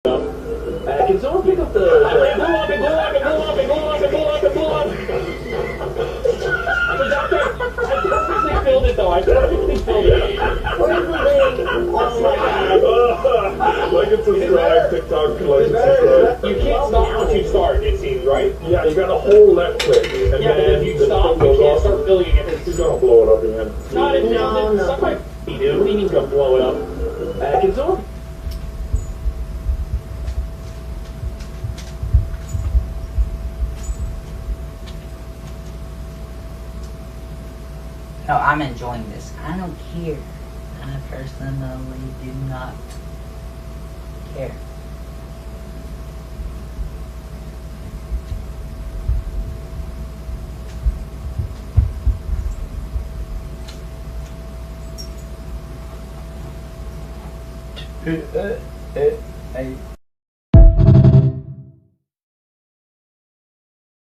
Can someone pick up the... Go up. I perfectly filled it, though. I perfectly filled it. Where's the link? Oh my god. Like and subscribe, TikTok, like and subscribe. You can't stop once you start, it seems, right? Yeah, you got a whole left click, and Yeah, but then if you the stop, thing you goes can't off. start filling it. He's gonna blow it up again. Not if No. somebody... Dude, what do you mean gonna blow it up? Can someone... No, I'm enjoying this. I don't care. I personally do not care. Hey.